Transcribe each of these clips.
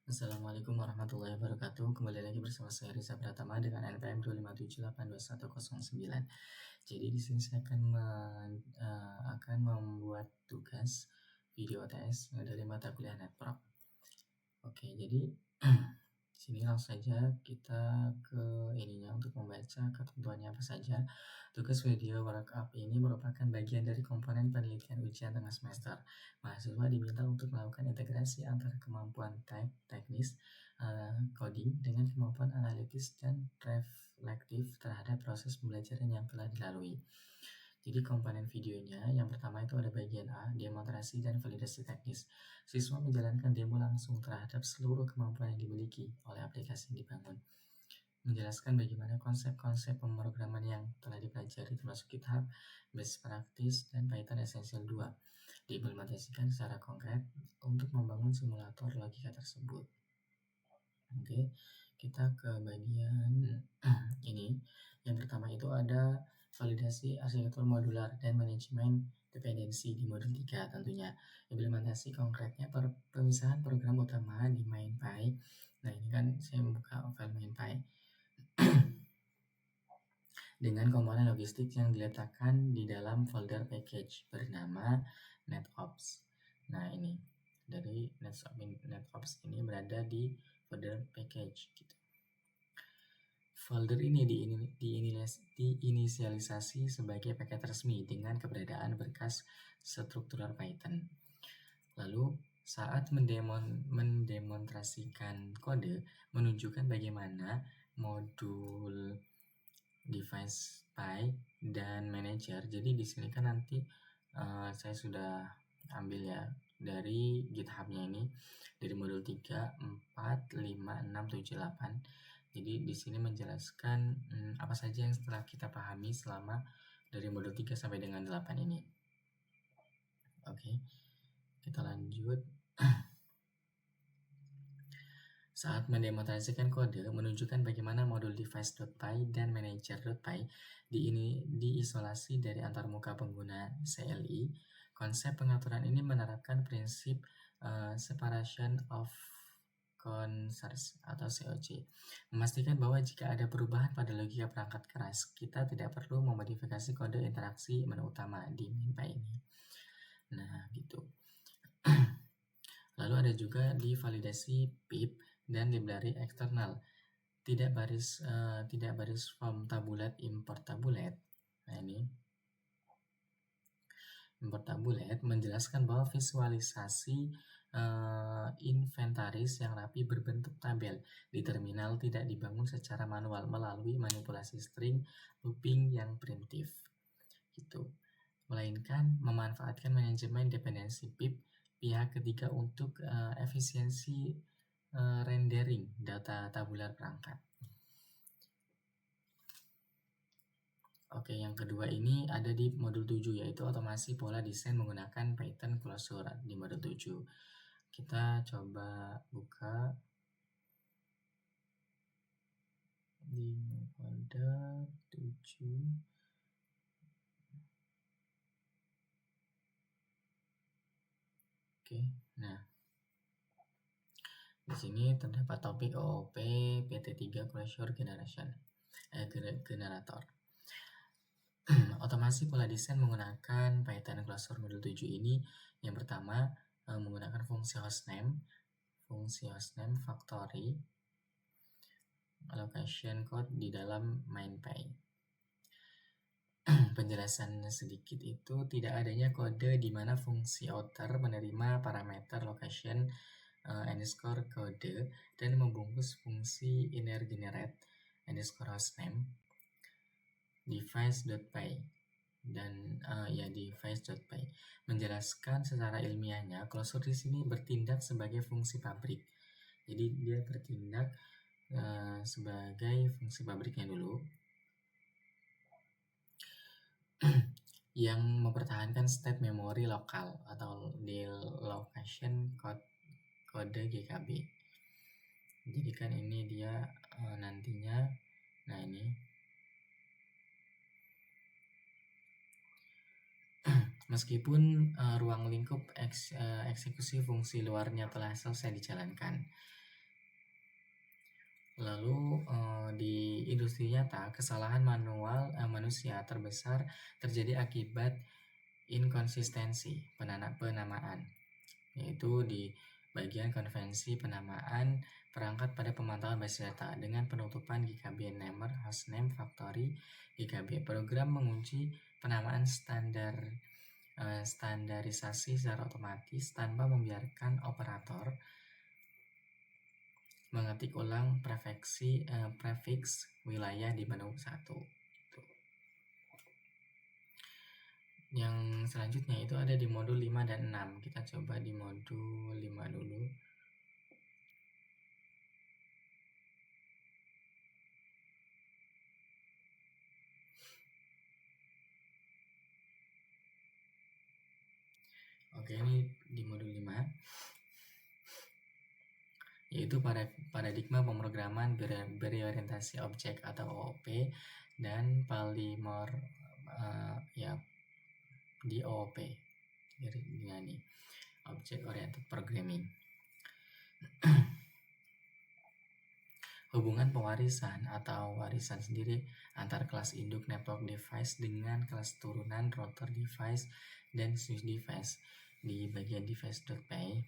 Assalamualaikum warahmatullahi wabarakatuh. Kembali lagi bersama saya Riza Pratama dengan NPM 257822109. Jadi di sini saya akan membuat tugas video tes dari mata kuliah NetProp. Oke, jadi sini langsung saja kita ke ininya untuk membaca ketentuannya apa saja. Tugas video workup ini merupakan bagian dari komponen penelitian ujian tengah semester. Mahasiswa diminta untuk melakukan integrasi antara kemampuan teknis coding dengan kemampuan analitis dan reflektif terhadap proses pembelajaran yang telah dilalui. Jadi komponen videonya yang pertama itu ada bagian A, demonstrasi dan validasi teknis. Siswa menjalankan demo langsung terhadap seluruh kemampuan yang dimiliki oleh aplikasi yang dibangun. Menjelaskan bagaimana konsep-konsep pemrograman yang telah dipelajari termasuk GitHub, Best Practice, dan Python Essential 2 diimplementasikan secara konkret untuk membangun simulator logika tersebut. Oke, kita ke bagian ini. Yang pertama itu ada validasi arsitektur modular dan manajemen dependensi di modul 3 tentunya. Implementasi konkretnya pemisahan program utama di MainPy. Nah, ini kan saya membuka file MainPy dengan komponen logistik yang diletakkan di dalam folder package bernama NetOps. Nah, ini dari NetOps ini berada di folder package gitu. Folder ini diinisialisasi sebagai paket resmi dengan keberadaan berkas struktural Python. Lalu saat mendemonstrasikan kode, menunjukkan bagaimana modul device Py dan manager. Jadi di sini kan nanti saya sudah ambil ya dari GitHub-nya ini dari modul 3, 4, 5, 6, 7, 8. Jadi di sini menjelaskan apa saja yang setelah kita pahami selama dari modul 3 sampai dengan 8 ini. Oke, kita lanjut. Saat mendemonstrasikan kode, menunjukkan bagaimana modul device.py dan manager.py diisolasi dari antarmuka pengguna CLI. Konsep pengaturan ini menerapkan prinsip separation of concerns atau COC, memastikan bahwa jika ada perubahan pada logika perangkat keras, kita tidak perlu memodifikasi kode interaksi menu utama di MainPy ini. Nah, gitu. Lalu ada juga di validasi pip dan library eksternal. Tidak baris form tabulat import tabulat. Nah, ini import tabulat menjelaskan bahwa visualisasi inventaris yang rapi berbentuk tabel di terminal tidak dibangun secara manual melalui manipulasi string looping yang primitif gitu, melainkan memanfaatkan manajemen dependensi pip pihak ketiga untuk efisiensi rendering data tabular perangkat. Oke, yang kedua ini ada di modul 7 yaitu otomasi pola desain menggunakan Python Closure di modul 7. Kita coba buka di folder 7. Oke, nah di sini terdapat topik OOP PT3 Closure Generator. Otomasi pola desain menggunakan Python Closure modul 7 ini yang pertama menggunakan fungsi hostname factory allocation code di dalam MainPy. Penjelasan sedikit itu tidak adanya kode di mana fungsi outer menerima parameter location underscore kode dan membungkus fungsi inner generate underscore hostname device.py dan device.py. Menjelaskan secara ilmiahnya, closure di sini bertindak sebagai fungsi pabrik. Jadi dia bertindak sebagai fungsi pabriknya dulu yang mempertahankan state memori lokal atau di location kode GKB. Jadi kan ini dia nantinya, nah ini meskipun ruang lingkup eksekusi fungsi luarnya telah selesai dijalankan. Lalu di industri nyata, kesalahan manual manusia terbesar terjadi akibat inkonsistensi penamaan, yaitu di bagian konvensi penamaan perangkat pada pemantauan basis data dengan penutupan GKB namer, hostname, factory, GKB. Program mengunci penamaan standarisasi secara otomatis tanpa membiarkan operator mengetik ulang prefix wilayah di menu 1. Yang selanjutnya itu ada di modul 5 dan 6. Kita coba di modul 5 dulu. Oke, ini di modul 5, yaitu paradigma pemrograman berorientasi objek atau OOP dan polymer di OOP. Ini Object Oriented Programming. Hubungan pewarisan atau warisan sendiri antar kelas induk network device dengan kelas turunan router device dan switch device di bagian device.py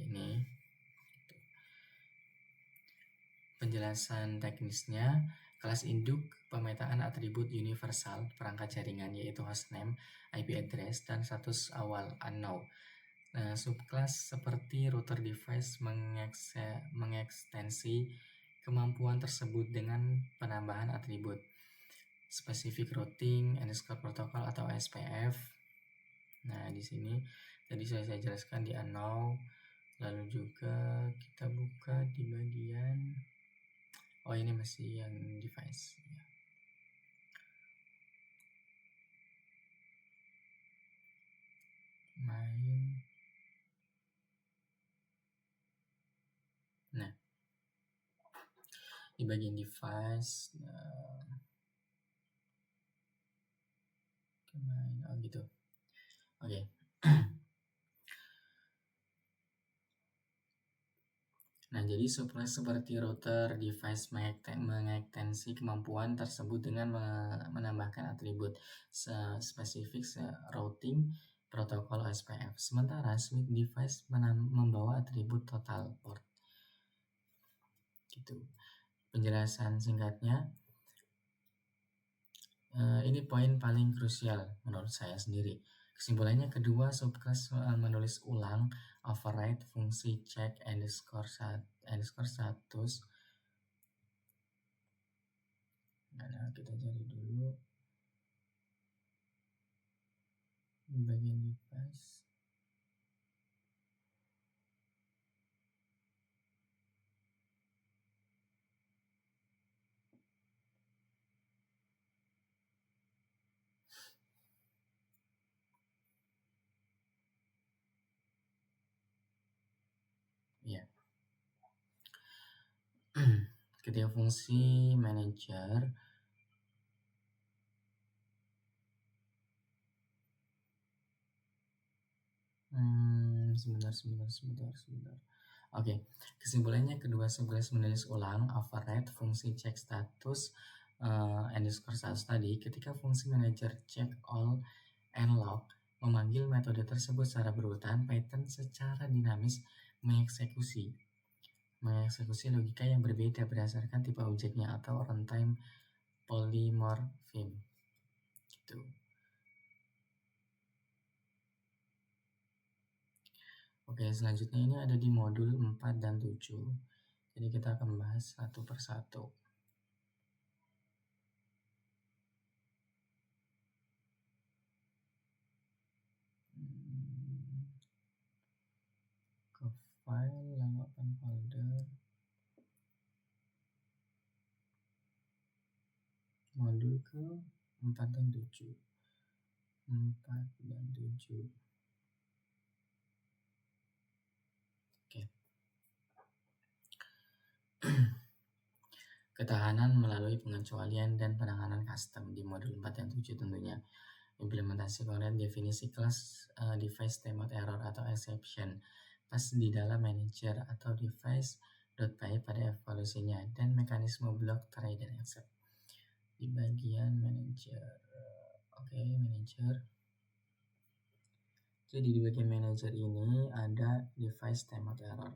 ini. Penjelasan teknisnya, kelas induk pemetaan atribut universal perangkat jaringan yaitu hostname, IP address, dan status awal unknown. Subkelas seperti router device mengekstensi kemampuan tersebut dengan penambahan atribut specific routing underscore protocol atau SPF. Nah, di sini tadi sudah saya jelaskan di unknown. Lalu juga kita buka di bagian ini masih yang device ya. Main. Nah, di bagian device main gitu. Oke. Nah, jadi seperti router device mengekstensi kemampuan tersebut dengan menambahkan atribut spesifik routing protokol SPF. Sementara switch device membawa atribut total port. Gitu. Penjelasan singkatnya, ini poin paling krusial menurut saya sendiri. Kesimpulannya, kedua subclass menulis ulang override fungsi check underscore status. Nah, kita cari dulu bagian device. Ya. Ketika fungsi manager sebentar. Oke, kesimpulannya kedua subclass menulis ulang override fungsi check status underscore status tadi ketika fungsi manager check all and log memanggil metode tersebut secara berurutan. Python secara dinamis mengeksekusi logika yang berbeda berdasarkan tipe objeknya atau runtime polymorphism gitu. Oke, selanjutnya ini ada di modul 4 dan 7. Jadi kita akan bahas satu persatu. Ke file, lalu open folder. Modul ke 4 dan 7. 4 dan 7. Oke. Ketahanan melalui pengecualian dan penanganan custom di modul 4 dan 7 tentunya. Implementasi konkret definisi kelas device timeout error atau exception. pas di dalam manager atau device.py pada evaluasinya dan mekanisme block trader accept di bagian manager. Oke, manager. Jadi di bagian manager ini ada device timeout error.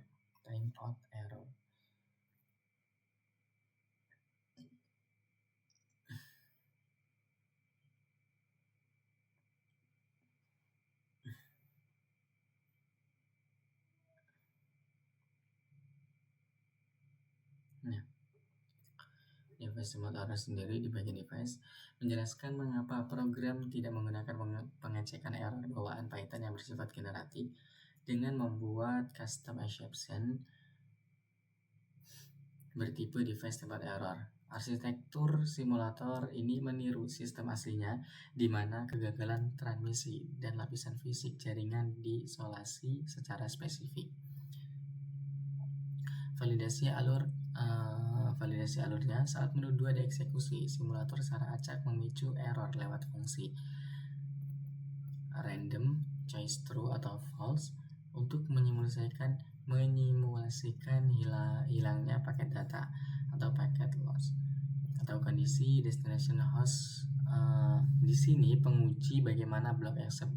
Nah, device timeout error sendiri di bagian device menjelaskan mengapa program tidak menggunakan pengecekan error bawaan Python yang bersifat generatif dengan membuat custom exception bertipe device timeout error. Arsitektur simulator ini meniru sistem aslinya, di mana kegagalan transmisi dan lapisan fisik jaringan diisolasi secara spesifik. Validasi alurnya saat menu 2 dieksekusi, simulator secara acak memicu error lewat fungsi random choice true atau false untuk menyimulasikan hilangnya paket data atau paket loss atau kondisi destination host. Di sini penguji bagaimana block accept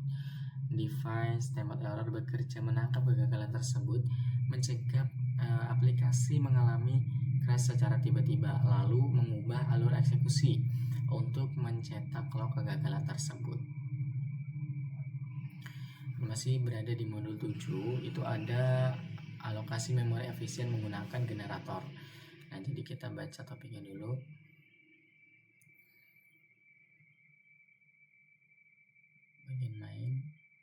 device timeout error bekerja menangkap kegagalan tersebut, mencegah aplikasi mengalami crash secara tiba-tiba, lalu mengubah alur eksekusi untuk mencetak log kegagalan tersebut. Masih berada di modul 7, itu ada alokasi memori efisien menggunakan generator. Nah, jadi kita baca topiknya dulu. Bagian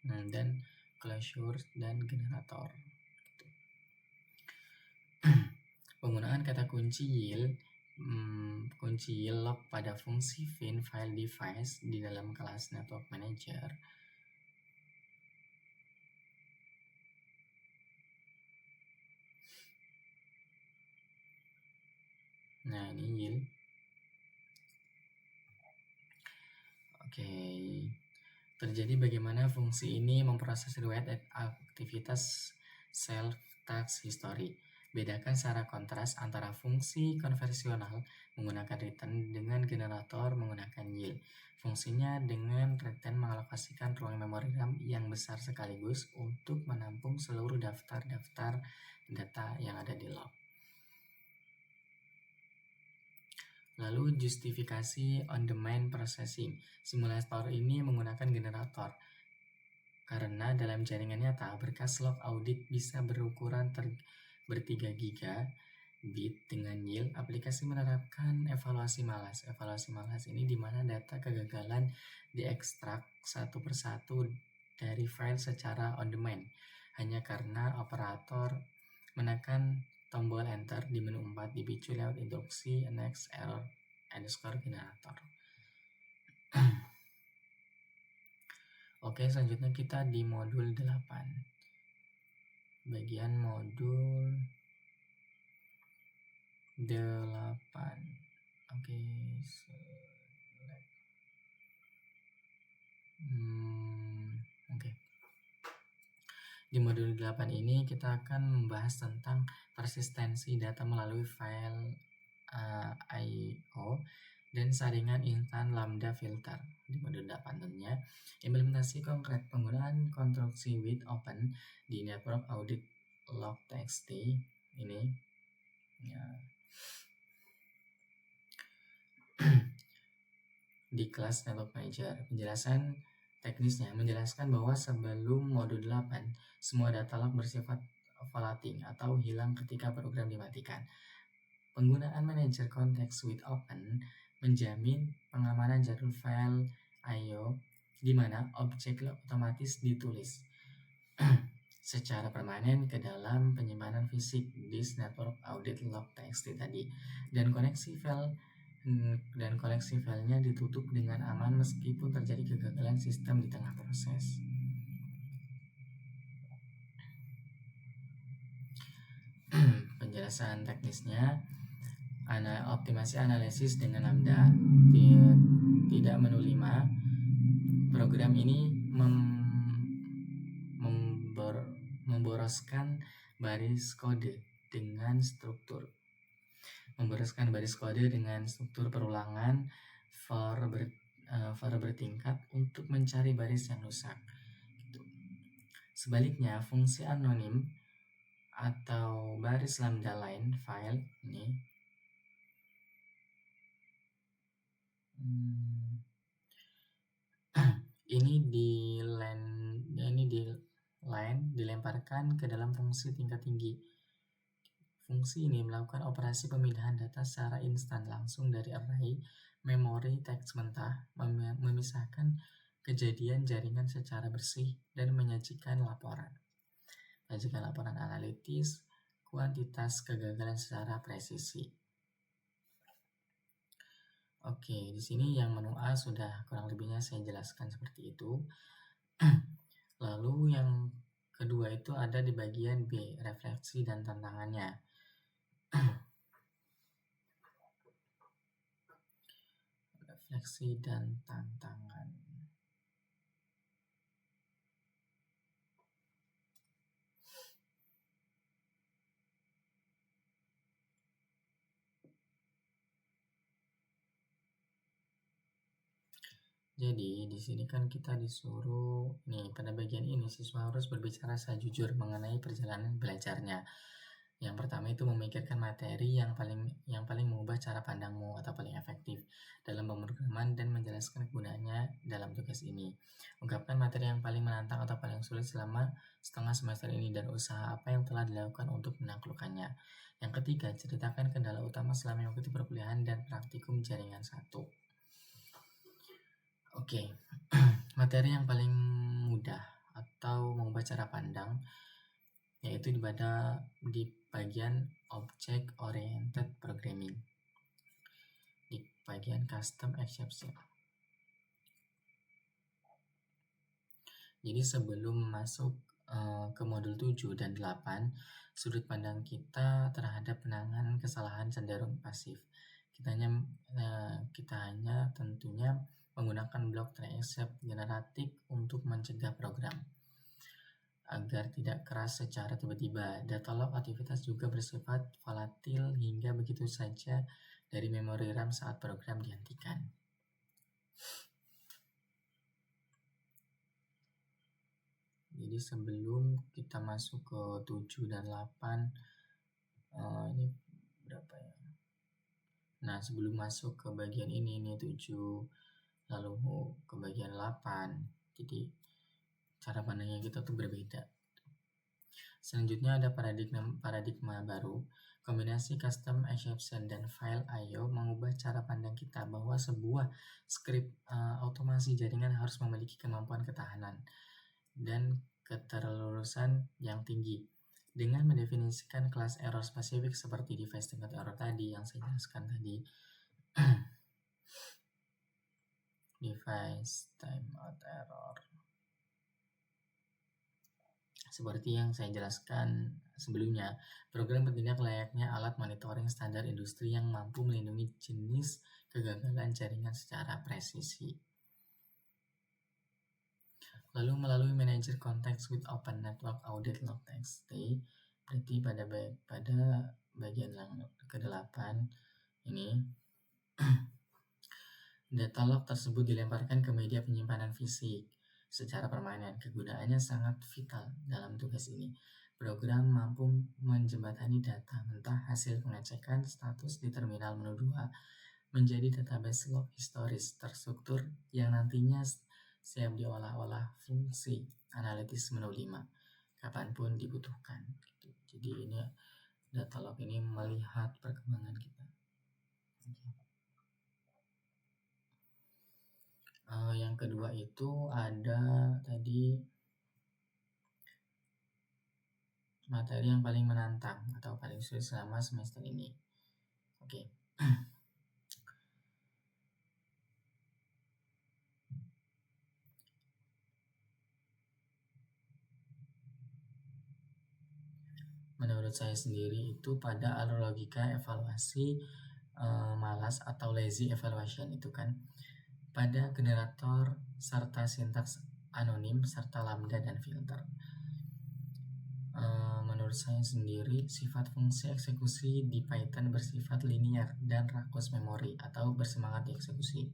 main dan closure dan generator. Penggunaan kata kunci yield log pada fungsi fin file device di dalam kelas network manager. Nah, ini yield. Oke. Terjadi bagaimana fungsi ini memproses riwayat aktivitas self task history. Bedakan secara kontras antara fungsi konversional menggunakan return dengan generator menggunakan yield. Fungsinya dengan return mengalokasikan ruang memori RAM yang besar sekaligus untuk menampung seluruh daftar-daftar data yang ada di log. Lalu justifikasi on-demand processing. Simulator ini menggunakan generator karena dalam jaringan nyata berkas log audit bisa berukuran ber-3 gigabit dengan yield. Aplikasi menerapkan evaluasi malas. Evaluasi malas ini di mana data kegagalan diekstrak satu persatu dari file secara on-demand hanya karena operator menekan tombol enter di menu 4 dipicu lewat instruksi next error underscore generator. Oke, selanjutnya kita di modul 8. Bagian modul 8. Oke, oke. Di modul 8 ini kita akan membahas tentang persistensi data melalui file I/O dan saringan instan lambda filter. Di modul 8 tentunya implementasi konkret penggunaan konstruksi with open di network audit log.txt ini ya. Di kelas network manager, penjelasan teknisnya menjelaskan bahwa sebelum modul 8 semua data log bersifat floating atau hilang ketika program dimatikan. Penggunaan manager context with open menjamin pengamanan jadwal file I/O di mana objek log otomatis ditulis secara permanen ke dalam penyimpanan fisik disk network audit log.txt tadi, dan koleksi filenya ditutup dengan aman meskipun terjadi kegagalan sistem di tengah proses. Penjelasan teknisnya, optimasi analisis dengan lambda tidak menu 5. Program ini memborong memboroskan baris kode dengan struktur perulangan for bertingkat untuk mencari baris yang rusak. Gitu. Sebaliknya, fungsi anonim atau baris lambda line file ini dilemparkan ke dalam fungsi tingkat tinggi. Fungsi ini melakukan operasi pemindahan data secara instan langsung dari array memori teks mentah, memisahkan kejadian jaringan secara bersih, dan menyajikan laporan analitis, kuantitas kegagalan secara presisi. Oke, di sini yang menu A sudah kurang lebihnya saya jelaskan seperti itu. Lalu yang kedua itu ada di bagian B, refleksi dan tantangannya. Refleksi dan tantangan. Jadi di sini kan kita disuruh pada bagian ini siswa harus berbicara sejujur mengenai perjalanan belajarnya. Yang pertama itu memikirkan materi yang paling mengubah cara pandangmu atau paling efektif dalam pemrograman dan menjelaskan kegunaannya dalam tugas ini. Ungkapkan materi yang paling menantang atau paling sulit selama setengah semester ini dan usaha apa yang telah dilakukan untuk menaklukkannya. Yang ketiga, ceritakan kendala utama selama mengikuti perkuliahan dan praktikum jaringan 1. Oke, materi yang paling mudah atau mengubah cara pandang yaitu di bagian Object Oriented Programming, di bagian Custom Exception. Jadi sebelum masuk ke modul 7 dan 8, sudut pandang kita terhadap penanganan kesalahan cenderung pasif. Kita hanya tentunya menggunakan blok try-except generatif untuk mencegah program agar tidak keras secara tiba-tiba. Data log aktivitas juga bersifat volatil hingga begitu saja dari memori RAM saat program dihentikan. Jadi sebelum kita masuk ke 7 dan 8, ini berapa ya? Nah, sebelum masuk ke bagian ini 7, lalu ke bagian 8. Jadi cara pandangnya kita tuh berbeda. Selanjutnya ada paradigma baru. Kombinasi custom exception dan file I/O mengubah cara pandang kita bahwa sebuah skrip otomasi jaringan harus memiliki kemampuan ketahanan dan keterlurusan yang tinggi. Dengan mendefinisikan kelas error spesifik seperti device time out error tadi yang saya jelaskan tadi. Device time out error. Seperti yang saya jelaskan sebelumnya, program bertindak layaknya alat monitoring standar industri yang mampu melindungi jenis kegagalan jaringan secara presisi. Lalu melalui manager context with open network audit log.txt, berarti pada bagian yang ke-8 ini, data log tersebut dilemparkan ke media penyimpanan fisik secara permanen. Kegunaannya sangat vital dalam tugas ini. Program mampu menjembatani data mentah hasil pengecekan status di terminal menu 2 menjadi database log historis terstruktur yang nantinya siap diolah-olah fungsi analitis menu 5 kapanpun dibutuhkan. Jadi ini data log ini melihat perkembangan kita. Yang kedua itu ada tadi materi yang paling menantang atau paling sulit selama semester ini. Oke. Menurut saya sendiri itu pada alur logika evaluasi malas atau lazy evaluation itu kan, pada generator serta sintaks anonim serta lambda dan filter. Menurut saya sendiri, sifat fungsi eksekusi di Python bersifat linear dan rakus memori atau bersemangat dieksekusi.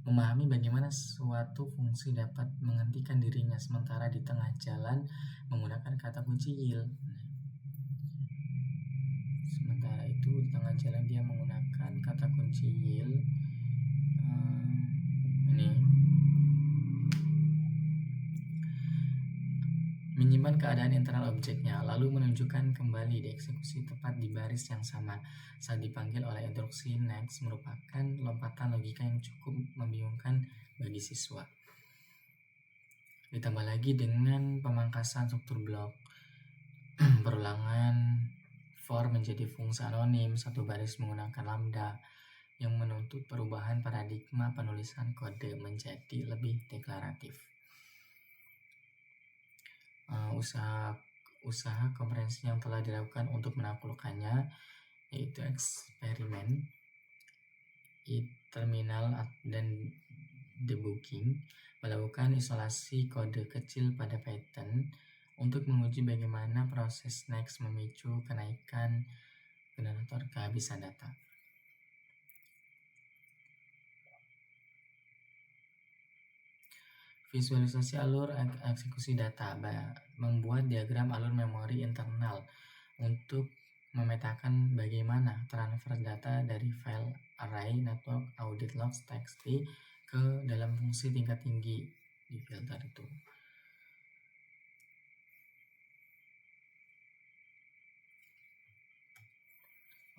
Memahami bagaimana suatu fungsi dapat menghentikan dirinya sementara di tengah jalan menggunakan kata kunci yield. Sementara itu di tengah jalan dia menggunakan kata kunci yield. Ini menyimpan keadaan internal objeknya, lalu menunjukkan kembali dieksekusi tepat di baris yang sama saat dipanggil oleh instruksi next, merupakan lompatan logika yang cukup membingungkan bagi siswa. Ditambah lagi dengan pemangkasan struktur blok, perulangan for menjadi fungsi anonim satu baris menggunakan lambda yang menuntut perubahan paradigma penulisan kode menjadi lebih deklaratif. Usaha komprehensi yang telah dilakukan untuk menaklukkannya yaitu eksperimen, terminal dan debugging, melakukan isolasi kode kecil pada Python untuk menguji bagaimana proses next memicu kenaikan generator kehabisan data. Visualisasi alur eksekusi data, membuat diagram alur memori internal untuk memetakan bagaimana transfer data dari file array network audit logs txt ke dalam fungsi tingkat tinggi di filter itu.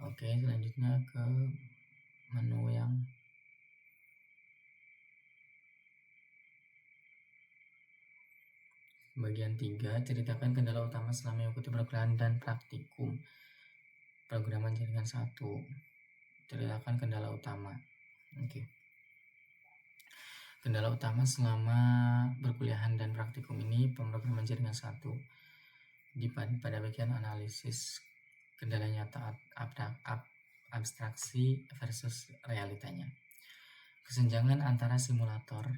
Oke, selanjutnya ke menu yang bagian 3, ceritakan kendala utama selama mengikuti program dan praktikum. Programan jaringan 1. Ceritakan kendala utama. Oke. Kendala utama selama perkuliahan dan praktikum ini pemrograman jaringan 1. Pada bagian analisis kendala nyata abstraksi versus realitanya. Kesenjangan antara simulator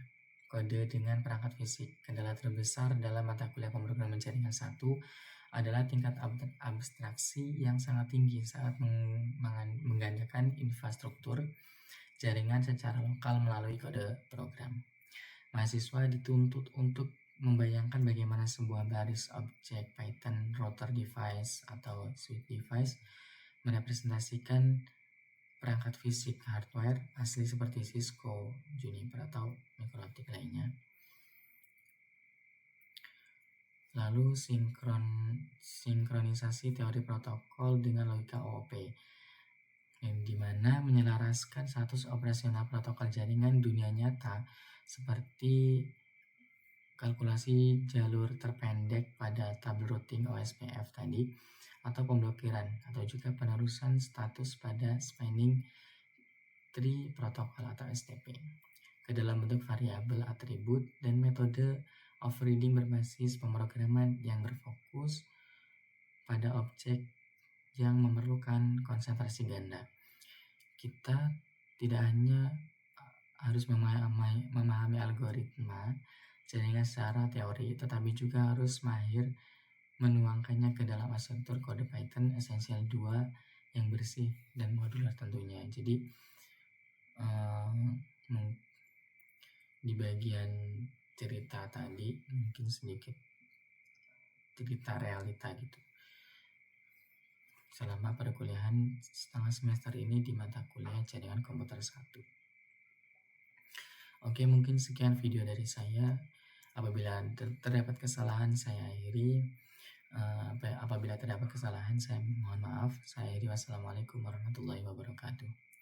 kode dengan perangkat fisik. Kendala terbesar dalam mata kuliah pemrograman jaringan 1 adalah tingkat abstraksi yang sangat tinggi saat menggandakan infrastruktur jaringan secara lokal melalui kode program. Mahasiswa dituntut untuk membayangkan bagaimana sebuah baris objek Python router device atau switch device merepresentasikan perangkat fisik hardware asli seperti Cisco, Juniper, atau mikrotik lainnya. Lalu sinkronisasi teori protokol dengan logika OOP, yang dimana menyelaraskan status operasional protokol jaringan dunia nyata seperti kalkulasi jalur terpendek pada tabel routing OSPF tadi, atau pemblokiran, atau juga penerusan status pada spanning tree protokol atau STP ke dalam bentuk variabel, atribut, dan metode overriding berbasis pemrograman yang berfokus pada objek yang memerlukan konsentrasi ganda. Kita tidak hanya harus memahami algoritma jaringan secara teori, tetapi juga harus mahir menuangkannya ke dalam arsitektur kode Python esensial 2 yang bersih dan modular tentunya. Jadi di bagian cerita tadi mungkin sedikit cerita realita gitu selama perkuliahan setengah semester ini di mata kuliah jaringan komputer 1. Oke, mungkin sekian video dari saya. Apabila terdapat kesalahan saya akhiri. Apabila terdapat kesalahan saya mohon maaf. Saya akhiri. Wassalamualaikum warahmatullahi wabarakatuh.